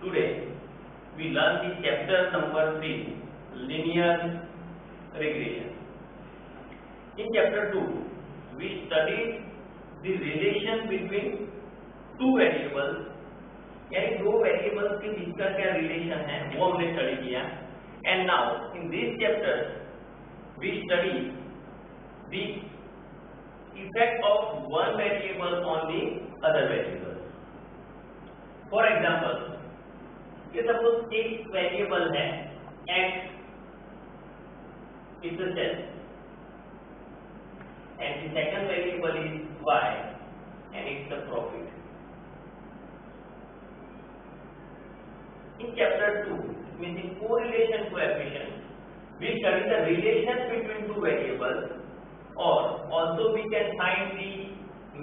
Today we learn the chapter number 3, linear regression. In chapter 2 we studied the relation between two variables, यानी दो variables के बीच का क्या relation है वो हमने स्टडी किया. And now in this chapter we study the effect of one variable on the other variable. For example, ये सपोज एक वेरिएबल है x is the cell and the second variable is y and it's the profit. In chapter 2, means in correlation coefficient, we study the relation between two variables, or also we can find the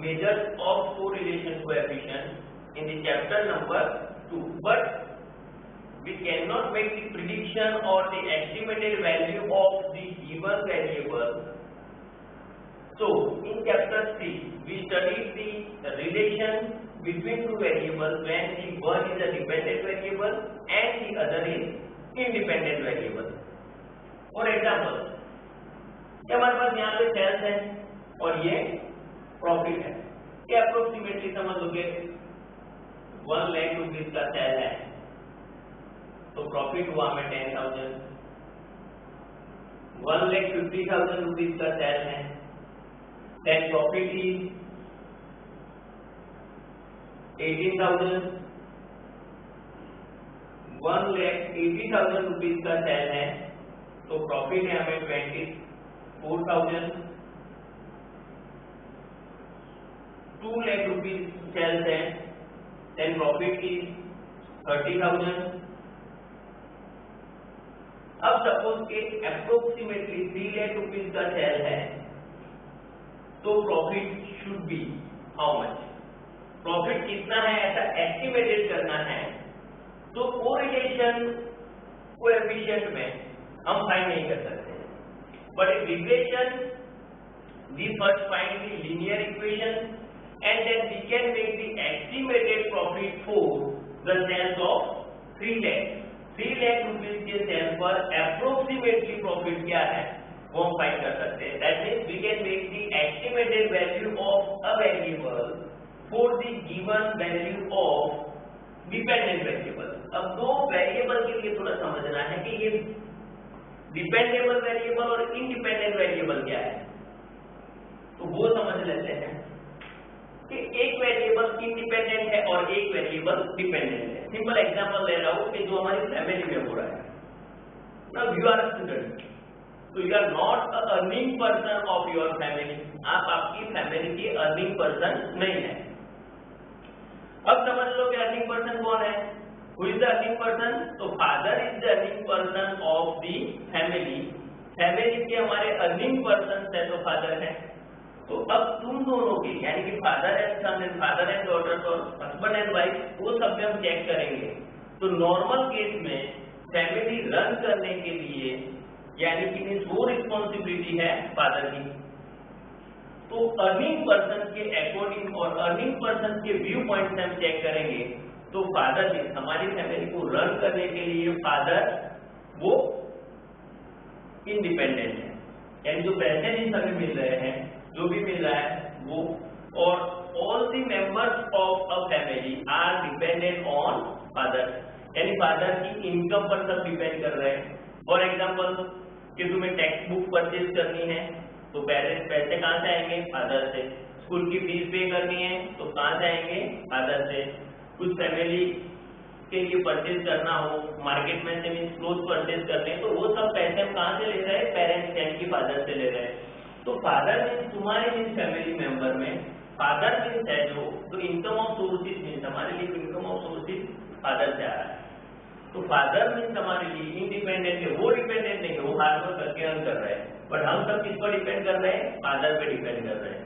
measures of correlation coefficient in the chapter number 2. But we cannot make the prediction or the estimated value of the given variable. So in chapter 3 we studied the relation between two variables when the one is a dependent variable and the other is independent variable. For example, हमारे पास यहाँ पे sales है और ये profit है. ये approximately समझ लो कि 1 लाख रुपीज का सेल है तो प्रॉफिट हुआ हमें 10,000. 1,50,000 रुपीज का सेल है, then प्रॉफिट इज 18,000. 1,80,000 रुपीज का सेल है तो प्रॉफिट है हमें 24,000. 2 लाख रुपीज सेल्स है, then प्रॉफिट इज 30,000. अब सपोज के अप्रोक्सीमेटली 3 लाख रुपीज का सेल है तो profit should be how much. Profit कितना है ऐसा एस्टिमेटेड करना है तो कोरिलेशन कोएफिशिएंट में हम फाइंड नहीं कर सकते. But in regression we first find the linear equation and then we can make the estimated profit for the sales of 3 lakh. 3 lakh rupees के सेल पर अप्रोक्सीमेटली प्रॉफिट क्या है वो हम फाइंड कर सकते हैं. That means we can make the estimated value of a variable for the given value of dependent variable. अब दो वेरिएबल के लिए थोड़ा समझना है कि ये डिपेंडेबल वेरिएबल और इंडिपेंडेंट वेरिएबल क्या है, तो वो समझ लेते हैं कि एक वेरिएबल इंडिपेंडेंट है और एक वेरिएबल डिपेंडेंट है. सिंपल एग्जांपल ले रहा हूं कि जो हमारी फैमिली में हो रहा है. Now you are a student, तो you are not a earning person of your family. आप आपकी फैमिली के अर्निंग पर्सन नहीं है. अब समझ लो कि अर्निंग पर्सन कौन है. Who is the earning person? तो father is the earning person of the family. Family के हमारे अर्निंग पर्सन है तो फादर है. तो अब तुम दोनों की यानी कि father and son and father and daughter और हस्बैंड एंड वाइफ वो सब भी हम चेक करेंगे. तो नॉर्मल केस में फैमिली रन करने के लिए यानी कि वो रिस्पॉन्सिबिलिटी है फादर की. तो अर्निंग पर्सन के अकॉर्डिंग और अर्निंग पर्सन के व्यू पॉइंट से हम चेक करेंगे तो फादर ने हमारी फैमिली को रन करने के लिए फादर वो इंडिपेंडेंट है, यानी जो पैसे नहीं हमें मिल रहे हैं जो भी मिल रहा है वो, और all the members of a family are dependent on father, यानी फादर की इनकम पर सब डिपेंड कर रहे हैं. फॉर एग्जांपल कि तुम्हें टेक्स्ट बुक परचेज करनी है तो पैसे कहाँ से आएंगे? फादर से. स्कूल की फीस पे करनी है तो कहाँ से आएंगे? फादर से. कुछ फैमिली के लिए परचेज करना हो मार्केट में से मीन्स क्लोथ परचेज करने तो वो सब पैसे हम कहाँ से ले रहे हैं? पेरेंट्स यानी कि फादर से ले रहे हैं. तो फादर मीन्स तुम्हारे मीन्स फैमिली मेंबर में फादर मीन्स है जो, तो इनकम ऑफ सोर्सेज मीन्स हमारे लिए इनकम ऑफ सोर्सेज फादर से आ रहा है. तो फादर मीन्स हमारे लिए इंडिपेंडेंट है, वो डिपेंडेंट नहीं है, वो हार्ड वर्क करके अर्न कर रहे हैं. बट हम सब किस पर डिपेंड कर रहे हैं? फादर पे डिपेंड कर रहे हैं.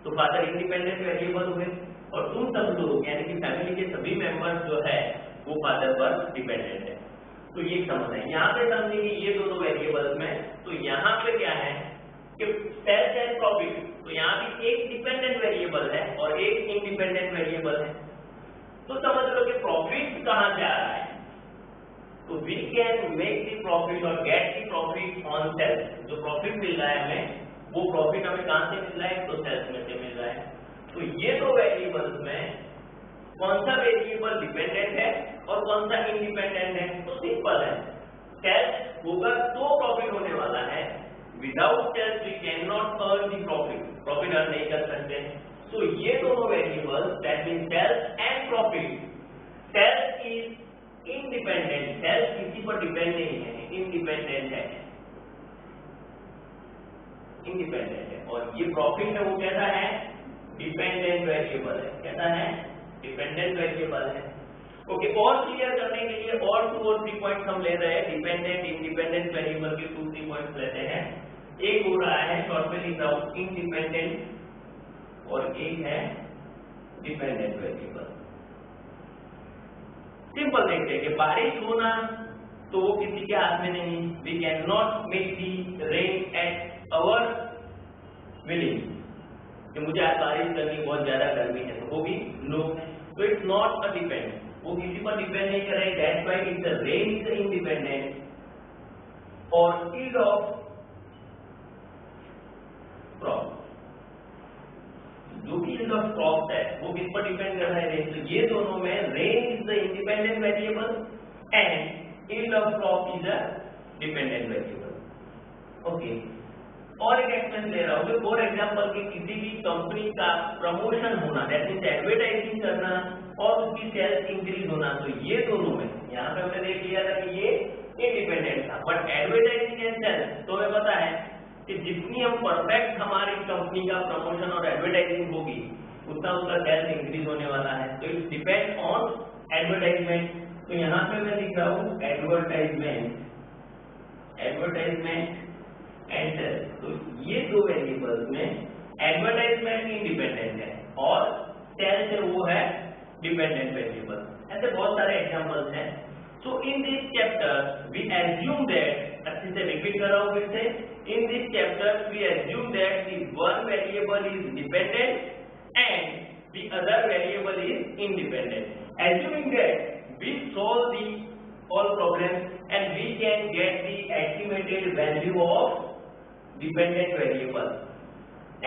तो फादर इंडिपेंडेंट वेरिएबल हुए और तुम सब लोग यानी कि फैमिली के सभी मेंबर्स जो है वो फादर पर डिपेंडेंट है. तो ये समझ है. यहाँ पे समझेंगे ये दोनों वेरिएबल्स में. तो यहाँ पे क्या है कि सेल्स एंड प्रॉफिट, तो यहाँ भी एक डिपेंडेंट वेरिएबल है और एक इंडिपेंडेंट वेरिएबल है. तो समझ लो कि प्रॉफिट कहां से आ रहा है। तो we can make the profit और get the profit on sales. जो प्रॉफिट मिल रहा है हमें, वो प्रॉफिट हमें कहां से मिल रहा है, तो सेल्स में से मिल रहा है। तो ये दो वेरिएबल्स में कौन सा वेरिएबल डिपेंडेंट है और कौन सा इंडिपेंडेंट है, तो सिंपल है, सेल्स होगा तो प्रॉफिट होने वाला है। Without sales we can not earn the profit, profit earn नहीं कर सकते। तो ये दोनों variables that mean sales and profit, sales is independent, sales किसी पर डिपेंड नहीं है, इंडिपेंडेंट है, इंडिपेंडेंट है। और ये प्रॉफिट है वो कैसा है, डिपेंडेंट वेरिएबल है, कैसा है, डिपेंडेंट वेरिएबल है। ओके, और क्लियर करने के लिए और 2 और 3 पॉइंट्स हम ले रहे हैं, डिपेंडेंट इंडिपेंडेंट वेरिएबल के 2-3 पॉइंट्स लेते हैं। एक हो रहा है, शॉर्ट में लिख रहा हूं, इंडिपेंडेंट, और एक है डिपेंडेंट वेरिएबल। सिंपल देखते हैं कि बारिश होना तो वो किसी के हाथ में नहीं, we can not make the rain at our willing, कि मुझे आज बारिश करनी, बहुत ज्यादा गर्मी है तो वो भी नो, तो इट्स नॉट अ डिपेंड, वो किसी पर डिपेंड नहीं कर रहे, that's why it's a rain is independent और ईल्ड ऑफ क्रॉप, जो भी ईल्ड ऑफ क्रॉप है वो किस पर डिपेंड कर रहा है, रेन। तो ये दोनों में rain is the independent variable and yield of crop is a dependent variable. Okay, और एक एक्सपेंस ले रहा हूं, फॉर एग्जांपल कि किसी भी कंपनी का प्रमोशन होना, दैट मींस एडवर्टाइजिंग करना और उसकी सेल्स इंक्रीज होना, तो ये दोनों में यहाँ पे हमने देख लिया था कि ये इंडिपेंडेंट था, बट एडवर्टाइजिंग एंड सेल्स तो हमें पता है कि जितनी हम परफेक्ट हमारी कंपनी का प्रमोशन और एडवर्टाइजिंग होगी उतना उसका सेल्स इंक्रीज होने वाला है। तो इट डिपेंड ऑन एडवर्टाइजमेंट। तो यहाँ पे मैं लिख रहा हूँ एडवर्टाइजमेंट, एडवर्टाइजमेंट एंड सेल्स। तो ये दो वेरिएबल्स में एडवर्टाइजमेंट इंडिपेंडेंट है और सेल्स है वो है डिपेंडेंट वेरिएबल। ऐसे बहुत सारे एग्जांपल्स हैं। So in this chapter we assume that, अच्छे से रिपीट कर रहा हूं फिर से, in this chapter we assume that the one variable is dependent and the other variable is independent. Assuming that we solve the all problems and we can get the estimated value of dependent variable।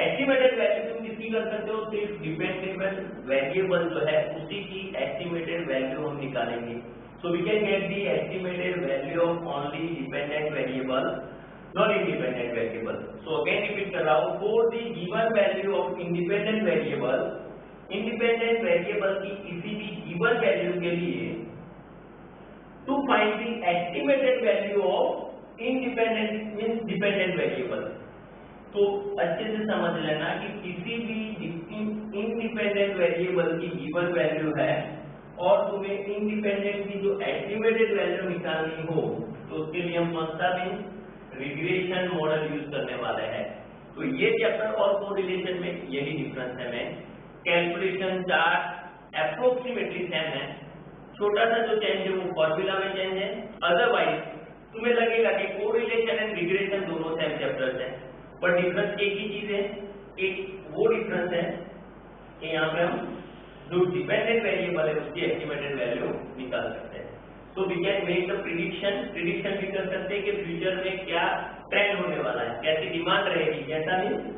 estimated value तुम किसकी कर सकते हो, सिर्फ dependable variable जो है उसी की estimated value हम निकालेंगे। so we can get the estimated value of only dependent variable, not independent variable। so again repeat कर रहा हूँ, for the given value of independent variable, independent variable की किसी भी गिवन वैल्यू के लिए to find the estimated value of independent means dependent variable. तो अच्छे से समझ लेना कि किसी भी इंडिपेंडेंट वेरिएबल की गिवन वैल्यू है और तुम्हें इंडिपेंडेंट की जो एस्टिमेटेड वैल्यू निकालनी हो तो उसके लिए हम कौन सा मींस रिग्रेशन मॉडल यूज करने वाले हैं। तो ये चैप्टर और कोरिलेशन में यही डिफरेंस है। मैं कैलकुलेशन चार्ट अप्रोक्सीमेटली सेम है, छोटा सा जो चेंज है वो फॉर्मूला में चेंज है, अदरवाइज तुम्हें लगेगा कि कोरिलेशन एंड रिग्रेशन दोनों सेम चैप्टर्स हैं, पर डिफरेंस एक ही चीज है, एक वो डिफरेंस है कि यहाँ पे हम जो डिपेंडेंट वेरिएबल है उसकी एस्टिमेटेड वैल्यू निकाल सकते हैं। तो we can make the prediction, prediction भी कर सकते हैं कि फ्यूचर में क्या ट्रेंड होने वाला है, कैसी डिमांड रहेगी, कैसा नहीं,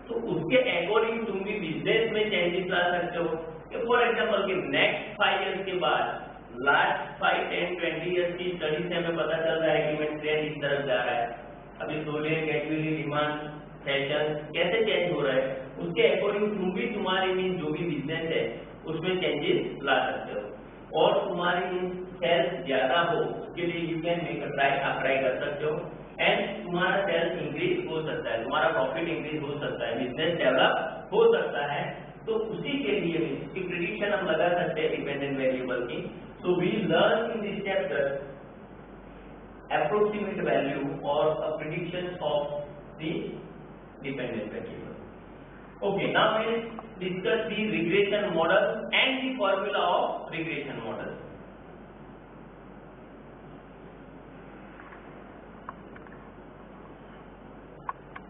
तो उसके अकॉर्डिंग तुम भी बिजनेस में चेंजेस ला सकते हो। फॉर एग्जांपल कि नेक्स्ट 5 इयर्स के बाद लास्ट 5, 10, 20 इयर्स की स्टडी से हमें पता चल रहा है कि ट्रेंड इस तरफ जा रहा है, अभी सोलर कैजुअली डिमांड फैशन कैसे चेंज हो रहा है, उसके अकॉर्डिंग तुम भी तुम्हारी मीन जो भी बिजनेस है उसमें चेंजेस ला सकते हो। और तुम्हारी सेल्स ज्यादा हो उसके लिए you can make a try, आप ट्राई कर सकते हो एंड तुम्हारा सेल्स इंक्रीज हो सकता है, तुम्हारा प्रॉफिट इंक्रीज हो सकता है, बिजनेस डेवलप हो सकता है। तो उसी के लिए इसकी प्रिडिक्शन हम लगा सकते हैं डिपेंडेंट वेरिएबल की। So we learn in this chapter approximate value or a prediction of the dependent variable। Okay, now we will discuss the regression model and the formula of regression model।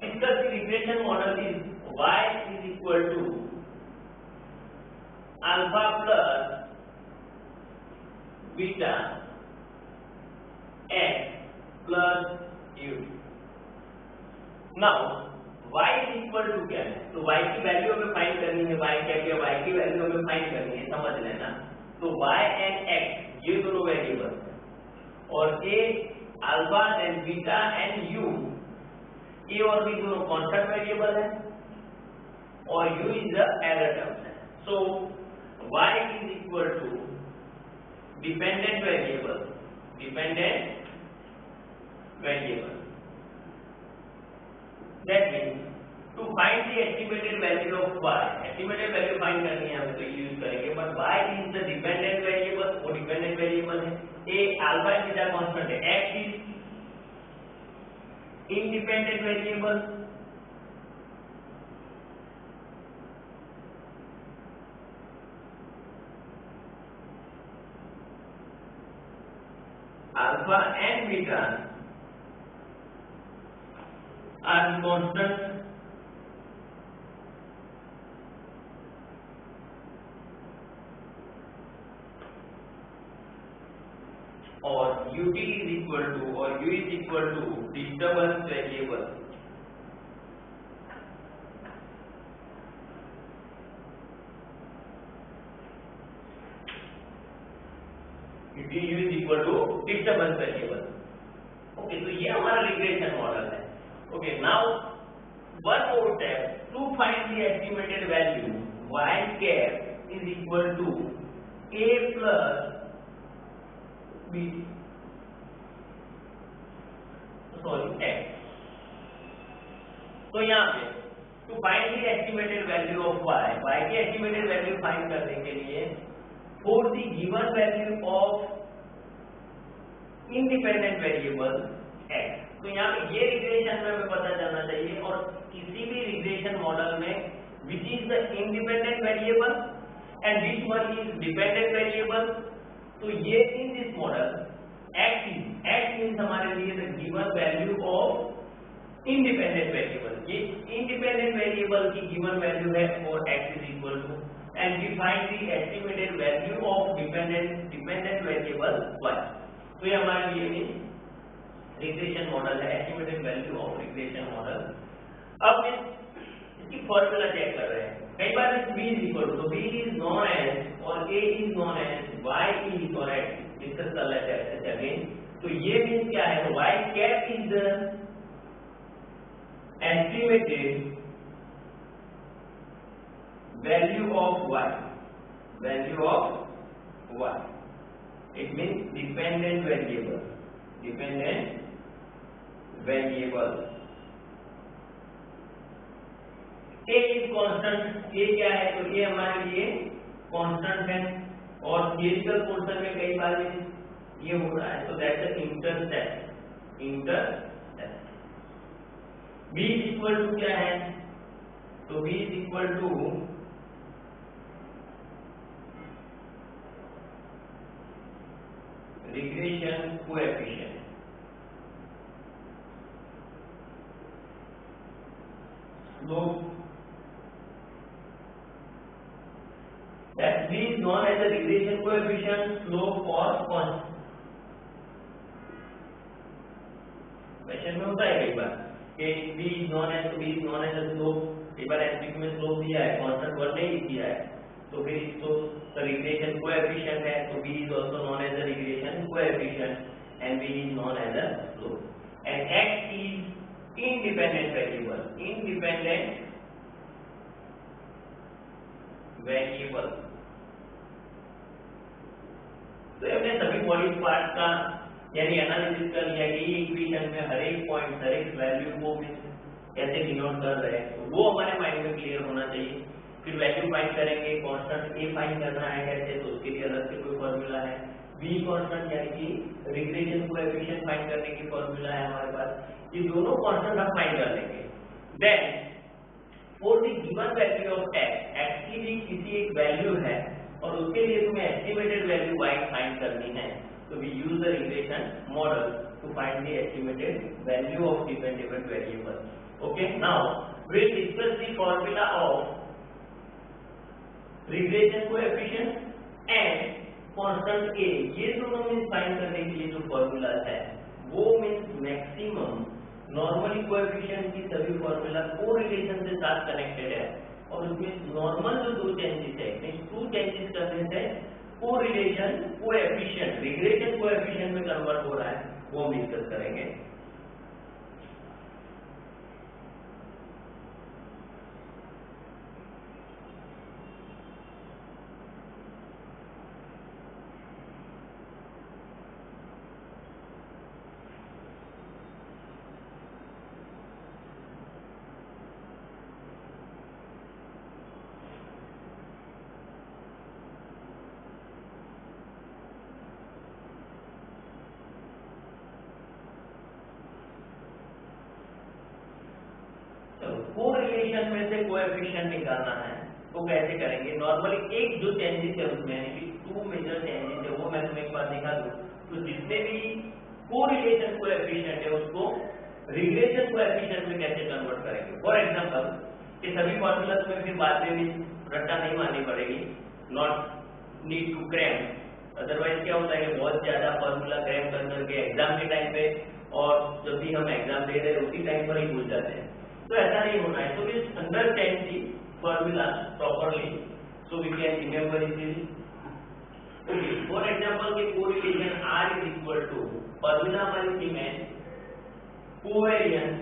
Discuss the regression model is y is equal to alpha plus beta x plus u। Now y is equal to क्या है, तो y की value हमें find करनी है, y क्या क्या y की वैल्यू हमें फाइंड करनी है, समझ लेना। तो y एंड x ये दोनों वेरिएबल हैं और a alpha then beta and u, a और b दोनों कांस्टेंट वेरिएबल है और u is the error term है। So y is equal to dependent variable, that means to find the estimated value of y, estimated value find करनी है हमें तो use करेंगे, but y is the dependent variable, वो dependent variable है, a alpha and beta constant है, x is independent variable, alpha and beta are constant और ut is equal to और u is equal to disturbance variable, ut u is equal to disturbance variable। Okay, तो ये हमारा regression model है। Okay, now one more step to find the estimated value y cap is equal to a plus b, sorry x। तो यहाँ पे to find the estimated value of y की estimated value find करने के लिए for the given value of independent variable x, तो यहाँ पे ये रिग्रेशन में हमें पता चलना चाहिए और किसी भी रिग्रेशन मॉडल में which is the independent variable and which one is dependent variable. तो ये in this model x means हमारे लिए the given value of independent variable, ये इंडिपेंडेंट वेरिएबल की गिवन वैल्यू है और x is equal to and we find the estimated value of dependent variable y। तो ये हमारे लिए रिग्रेशन मॉडल है, estimated value of regression model. अब इसकी फॉर्मूला चेक कर रहे हैं, कई बार इस b is equal to, b is known as और a is known as y is और x डिस्कस कर लेते हैं ऐसे अगेन। तो ये मींस क्या है, y cap is the estimated value of y, it means dependent variable, a is constant, a क्या है, तो a हमारे लिए कांस्टेंट है और थियरिटिकल पोर्शन में कई बार ये हो रहा है, तो that's the intercept. b is equal to क्या है, तो b is equal to regression coefficient, slope, that b is known as the regression coefficient, slope or constant। Question में होता है कई बार कि b is known as the slope, कई बार MCQ में स्लोप दिया है, कांस्टेंट वर्ड नहीं दिया है, तो फिर इसको रिग्रेशन कोएफिशिएंट है, तो b is also known as the regression coefficient and b is known as the slope, and x is independent variable, तो हमने सभी बॉडी पार्ट का यानी एनालिसिस कर लिया कि इक्वेशन में हर एक पॉइंट, हर एक वैल्यू को कैसे डिनोट कर रहे हैं, तो वो हमारे माइंड में क्लियर होना चाहिए। फिर वैल्यू फाइंड करेंगे, कांस्टेंट a फाइंड करना है कैसे, तो उसके लिए अलग से कोई फॉर्मूला है, b कांस्टेंट यानी कि रिग्रेशन कोएफिशिएंट फाइंड करने की फॉर्मूला है हमारे पास, ये दोनों कांस्टेंट हम फाइंड कर लेंगे। Then for the given value of x की भी किसी एक वैल्यू है और उसके लिए तुम्हें एस्टिमेटेड वैल्यू y फाइंड करनी है, तो we use the regression model to find the estimated value of dependent variable. Okay, now we will discuss the formula of regression coefficient and constant A, ये दोनों मीन्स फाइंड करने के लिए जो formula है वो मीन्स मैक्सिमम नॉर्मली कोएफिशिएंट की सभी फॉर्मूला कोरिलेशन से साथ कनेक्टेड है, और उसमें नॉर्मल जो दो चेंजेस है मीन्स टू चेंजेस करने से कोरिलेशन कोएफिशिएंट रिग्रेशन कोएफिशिएंट में कन्वर्ट हो रहा है, वो हम डिस्कस करेंगे। कोरिलेशन में से कोएफिशिएंट निकालना है तो कैसे करेंगे? नॉर्मली एक जो चेंजेस है उसमें यानी कि टू मेजर चेंजेस है वो मैं तुम्हें एक बार दिखा दूं, तो जितने भी कोरिलेशन कोएफिशिएंट है उसको रिग्रेशन कोएफिशिएंट में कैसे कन्वर्ट करेंगे। फॉर एग्जांपल ये सभी फॉर्मूला तुम्हें फिर बाद में भी रट्टा नहीं मारनी पड़ेगी, not need to cram, otherwise क्या होता है कि बहुत ज्यादा फॉर्मूला क्रैम कर करके एग्जाम के टाइम पे और जब भी हम एग्जाम दे रहे हैं उसी टाइम पर ही भूल जाते हैं, तो ऐसा नहीं होना है। So please understand the formula properly so we can remember easily. Okay, for example the correlation R is equal to formula हमारी थी में covariance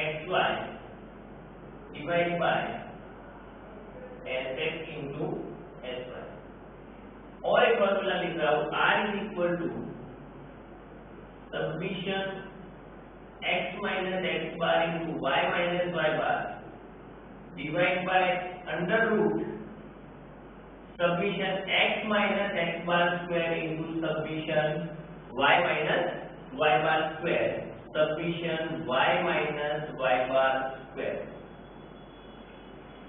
xy divided by sx into sy, और एक फॉर्मूला लिख रहा हूँ R is equal to summation x minus x bar into y minus y bar divided by under root summation x minus x bar square into summation y minus y bar square summation y minus y bar square।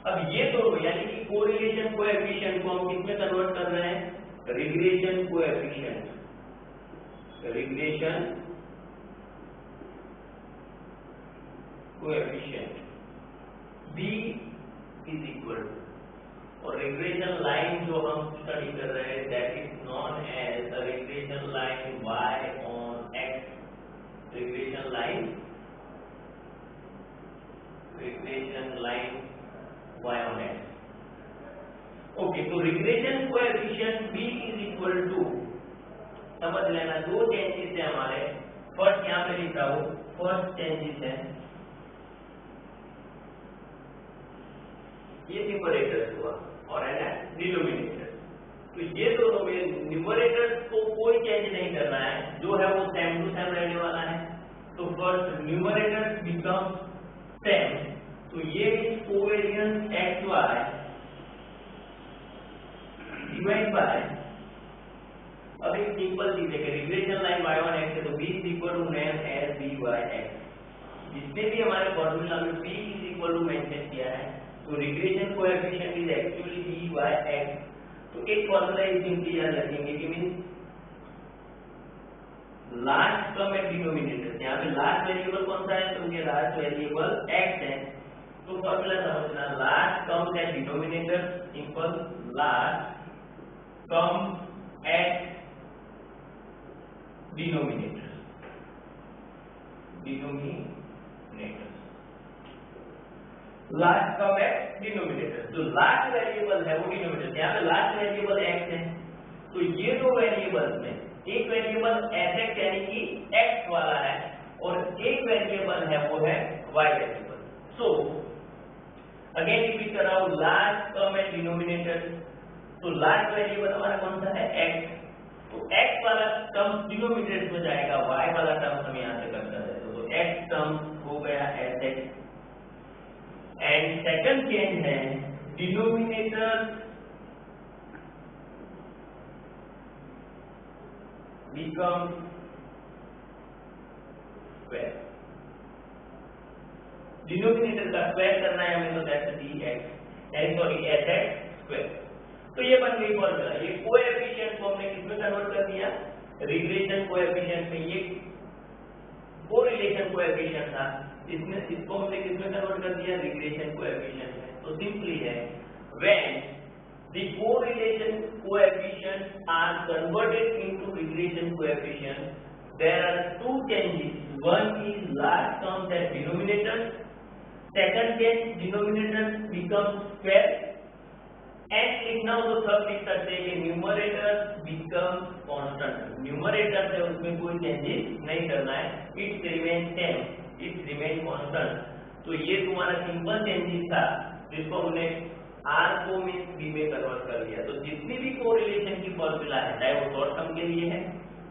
अब ये दोनों यानी कि correlation coefficient को हम किसमें convert कर रहे हैं? Regression coefficient, regression coefficient b is equal to, और रिग्रेशन लाइन जो हम स्टडी कर रहे हैं that is known as the regression line y on x, regression line y on x। Okay, तो regression coefficient b is equal to, समझ लेना दो चेंजेस है हमारे। फर्स्ट यहाँ पे लिखा हूं, फर्स्ट चेंजेस है ये न्यूमरेटर हुआ और है ना डिनोमिनेटर, तो ये दोनों में न्यूमरेटर को कोई चेंज नहीं करना है, जो है वो सेम टू सेम रहने वाला है। तो फर्स्ट न्यूमरेटर बिकम सेम, तो ये covariance x y divide by, अब एक सिंपल चीज है कि regression line y on x है तो b is equal to name as b by x, जितने भी हमारे फॉर्मूला में b is equal to mention किया है तो regression coefficient is actually b by x। तो एक फॉर्मूला इस सिंपली याद रखेंगे कि means last term at denominator, यहाँ पे लास्ट वेरिएबल कौन सा है? तो ये लास्ट वेरिएबल x है, तो फॉर्मूला समझना last term at denominator simple last term at denominator, last term at denominator, जो लास्ट वेरिएबल है वो डिनोमिनेटर, यहाँ पे लास्ट वेरिएबल x है, तो ये दो वेरिएबल्स में एक वेरिएबल fx यानी कि x वाला है और एक वेरिएबल है वो है y variable. So again repeat कर रहा हूं, लास्ट टर्म एट डिनोमिनेटर, तो लास्ट वेरिएबल हमारा कौन सा है x, तो x वाला टर्म डिनोमिनेटर में जाएगा, y वाला टर्म हम यहाँ से करते हैं, तो x टर्म हो गया sx। एंड सेकंड चेंज है डिनोमिनेटर बिकम स्क्वायर, डिनोमिनेटर का स्क्वायर करना है हमें, तो that's dx sorry sx square. तो ये बन गई फॉर्मूला, ये कोएफिशिएंट को हमने किसमें कन्वर्ट कर दिया? रिग्रेशन कोएफिशिएंट में। ये कोरिलेशन कोएफिशिएंट था, इसमें इसको हमने किसमें कन्वर्ट कर दिया? रिग्रेशन कोएफिशिएंट में। तो सिंपली है when the correlation coefficients are converted into regression coefficients, there are two changes. One is large terms at denominator. Second change, denominator becomes square. And लिखना हो तो सब लिख सकते हैं कि न्यूमरेटर becomes constant. न्यूमरेटर से उसमें कोई चेंजेस नहीं करना है. It remains same. It remains constant. तो ये तुम्हारा सिंपल चेंजेस था जिसको हमने R को मीन्स B में कन्वर्ट कर लिया. तो जितनी भी कोरिलेशन की फॉर्मूला है, चाहे वो शॉर्ट टर्म के लिए है,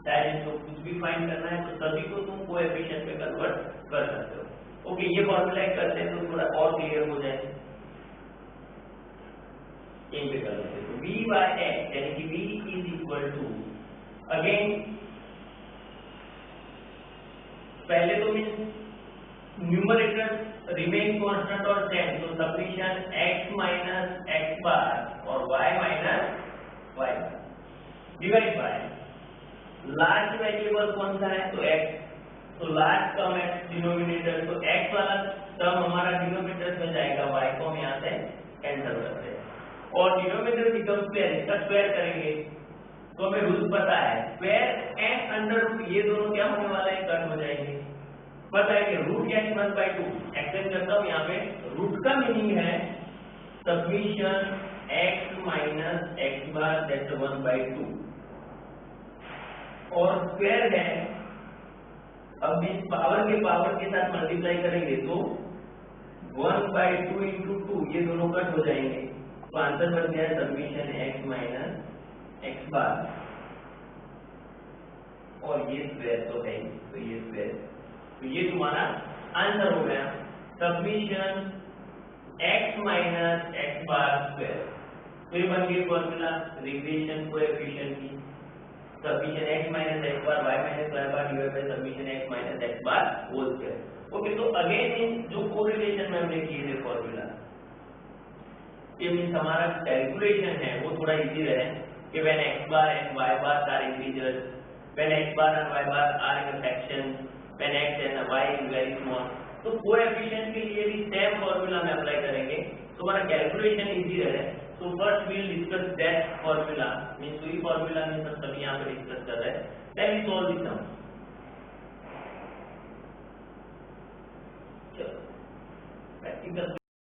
चाहे जिसको कुछ भी फाइंड करना है, तो सभी को तुम कोएफिशिएंट में कन्वर्ट कर सकते हो. ओके, ये फॉर्मूला करते हैं तो थोड़ा और क्लियर हो जाए. इन पे कर लेते हैं. V by x यानी कि V is equal to, again पहले तो मीन्स न्यूमरेटर रिमेन कांस्टेंट और सेम, तो सफिशिएंट x माइनस x बार और y minus y bar divide by large variable कौन सा है, तो x. तो लार्ज टर्म है डिनोमिनेटर, तो x वाला टर्म हमारा डिनोमिनेटर में जाएगा, y को हम यहाँ से कैंसिल करते हैं और डिनोमिनेटर बिकम स्क्वायर. इसका स्क्वायर करेंगे तो हमें रूल पता है, स्क्वायर एंड अंडर रूट ये दोनों क्या होने वाला है, कट हो जाएंगे. पता है कि रूट यानी 1/2. एक्सटेंड करता हूँ यहाँ पे. रूट का मीनिंग है submission x minus x bar that 1/2 और स्क्वायर है. अब इस पावर के साथ मल्टीप्लाई करेंगे तो 1/2 into 2 ये दोनों कट हो जाएंगे. तो आंसर बन गया सब्मिशन x माइनस x बार और ये स्क्वायर तो है, तो ये स्क्वायर. तो ये तुम्हारा आंसर हो गया summation x minus x bar square. तो ये बन गई फॉर्मूला रिग्रेशन कोएफिशिएंट की. Summation x minus x bar y minus y bar divide by summation x minus x bar whole square. Okay, तो अगेन जो कोरिलेशन में हमने किए थे फॉर्मूला, ये मीन्स हमारा कैलकुलेशन है वो थोड़ा इजी रहे कि when x bar and y bar are integers, when x bar and y bar are in a fraction, when x and y is very small. तो कोएफिशिएंट के लिए भी सेम फॉर्मूला में अप्लाई करेंगे तो हमारा कैलकुलेशन इजी रहे. तो first we will discuss that formula, means वही फॉर्मूला में सब सभी यहाँ पे डिस्कस कर रहे हैं. Then we solve this sum. चलो प्रैक्टिकल